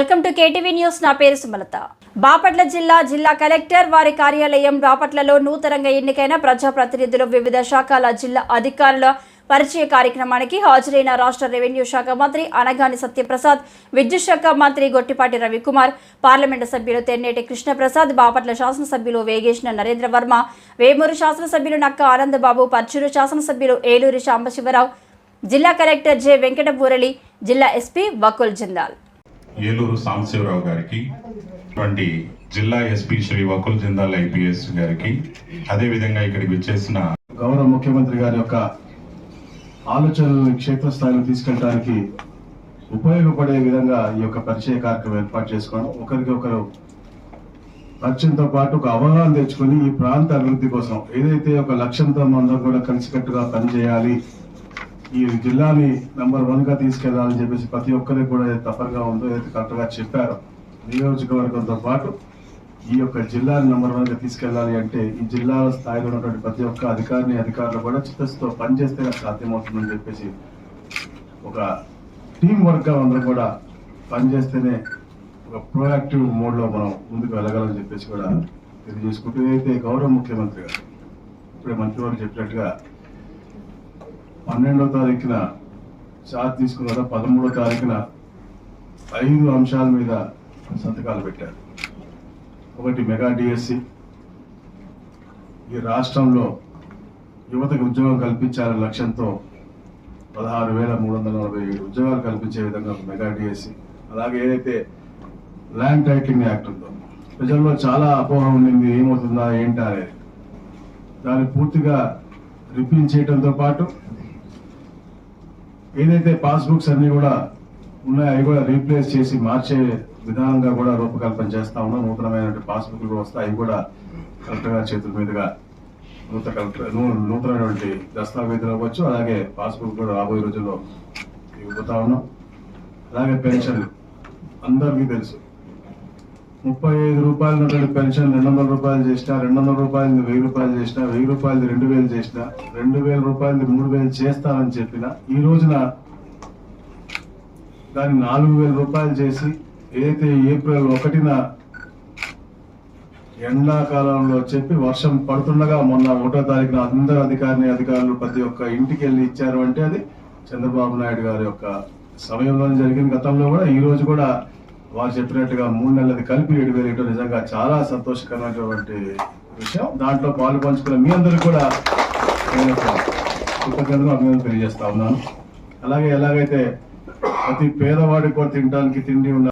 Welcome to KTV news. నా పేరు సుమలత. బాపట్ల జిల్లా కలెక్టర్ వారి కార్యాలయం బాపట్లలో నూతనంగా ఎన్నికైన ప్రజాప్రతినిధులు వివిధ శాఖల జిల్లా అధికారుల పరిచయ కార్యక్రమానికి హాజరైన రాష్ట్ర రెవెన్యూ శాఖ మంత్రి అనగాని సత్యప్రసాద్, విద్యుత్ శాఖ మంత్రి గొట్టిపాటి రవికుమార్, పార్లమెంటు సభ్యులు తెన్నేటి కృష్ణప్రసాద్, బాపట్ల శాసనసభ్యులు వేగేశ్న నరేంద్ర వర్మ, వేమూరు శాసనసభ్యులు నక్క ఆనందబాబు, పర్చూరు శాసనసభ్యులు ఏలూరి సాంబశివరావు, జిల్లా కలెక్టర్ జె వెంకటపూరలి, జిల్లా ఎస్పీ వకుల్ జిందాల్, ఏలూరు సాంబశివరావు గారికి, జిల్లా ఎస్పీ శ్రీ వకుల్ జిందాల్ ఐపీఎస్ గారికి, అదేవిధంగా ఇక్కడికి వచ్చేసిన గౌరవ ముఖ్యమంత్రి గారి యొక్క ఆలోచనలు క్షేత్రస్థాయిలో తీసుకెళ్ళడానికి ఉపయోగపడే విధంగా ఈ యొక్క పరిచయ కార్యక్రమం ఏర్పాటు చేసుకోవడం, ఒకరికొకరు పరిచయంతో పాటు ఒక అవగాహన తెచ్చుకొని ఈ ప్రాంత అభివృద్ధి కోసం ఏదైతే ఒక లక్ష్యంతో మనం కూడా కలిసికట్టుగా పనిచేయాలి, ఈ జిల్లాని నెంబర్ 1 గా తీసుకెళ్లాలని చెప్పేసి ప్రతి ఒక్కరికి కూడా తప్పనిగా ఉందో ఏదైతే కరెక్ట్ గా చెప్పారో, నియోజకవర్గంతో పాటు ఈ యొక్క జిల్లాని నెంబర్ 1 గా తీసుకెళ్లాలి అంటే ఈ జిల్లాల స్థాయిలో ఉన్నటువంటి ప్రతి ఒక్క అధికారులు కూడా చిత్తశుద్ధితో పనిచేస్తేనే సాధ్యమవుతుందని చెప్పేసి ఒక టీం వర్క్ గా అందరూ కూడా పనిచేస్తేనే ఒక ప్రోయాక్టివ్ మోడ్ లో మనం ముందుకు వెళ్ళగలని చెప్పేసి కూడా తెలియజేసుకుంటూ, ఏదైతే గౌరవ ముఖ్యమంత్రి గారు ఇప్పుడే మంత్రివారు చెప్పినట్టుగా 12వ తారీఖున చార్జ్ తీసుకున్న 13వ తారీఖున 5 అంశాల మీద సంతకాలు పెట్టారు. ఒకటి మెగా డిఎస్సి, ఈ రాష్ట్రంలో యువతకు ఉద్యోగం కల్పించాలనే లక్ష్యంతో 16,347 ఉద్యోగాలు కల్పించే విధంగా ఒక మెగా డిఎస్సి. అలాగే ఏదైతే ల్యాండ్ టైటిలింగ్ యాక్ట్ ఉందో, ప్రజల్లో చాలా అపోహ ఉండింది ఏమవుతుందా ఏంటా అనేది, దాన్ని పూర్తిగా రిపీల్ చేయడంతో పాటు ఏదైతే పాస్బుక్స్ అన్ని కూడా ఉన్నాయో అవి కూడా రీప్లేస్ చేసి మార్చే విధానంగా కూడా రూపకల్పన చేస్తా ఉన్నాం. నూతనమైనటువంటి పాస్బుక్లు వస్తాయి, అవి కూడా కలెక్టర్ గారి చేతుల మీదుగా నూతనమైనటువంటి దస్తావేజులు అవ్వచ్చు, అలాగే పాస్బుక్ కూడా రాబోయే రోజుల్లో ఇవ్వబోతా ఉన్నాం. అలాగే పెన్షన్ అందరికీ తెలుసు, 35 రూపాయలు ఉన్నటువంటి పెన్షన్ 200 రూపాయలు చేసినా, 200 రూపాయలు 1000 రూపాయలు చేసినా, 1000 రూపాయలు 2000 చేసినా, 2000 రూపాయలు 3000 చేస్తానని చెప్పిన ఈ రోజున దాన్ని 4000 రూపాయలు చేసి, ఏదైతే ఏప్రిల్ 1న ఎండాకాలంలో చెప్పి వర్షం పడుతుండగా మొన్న 1వ తారీఖున అందరు అధికారులు ప్రతి ఒక్క ఇంటికి వెళ్ళి ఇచ్చారు అంటే అది చంద్రబాబు నాయుడు గారి యొక్క సమయంలో జరిగింది. గతంలో కూడా ఈ రోజు కూడా వారు చెప్పినట్టుగా 3 నెలలది కలిపి 7,000 ఇవ్వడం నిజంగా చాలా సంతోషకరమైనటువంటి విషయం. దాంట్లో పాలు పంచుకున్న మీ అందరికీ కూడా నేను కృతజ్ఞతలు అభినందనలు తెలియజేస్తా ఉన్నాను. అలాగే ఎలాగైతే ప్రతి పేదవాడికి కూడా తినడానికి తిండి ఉన్న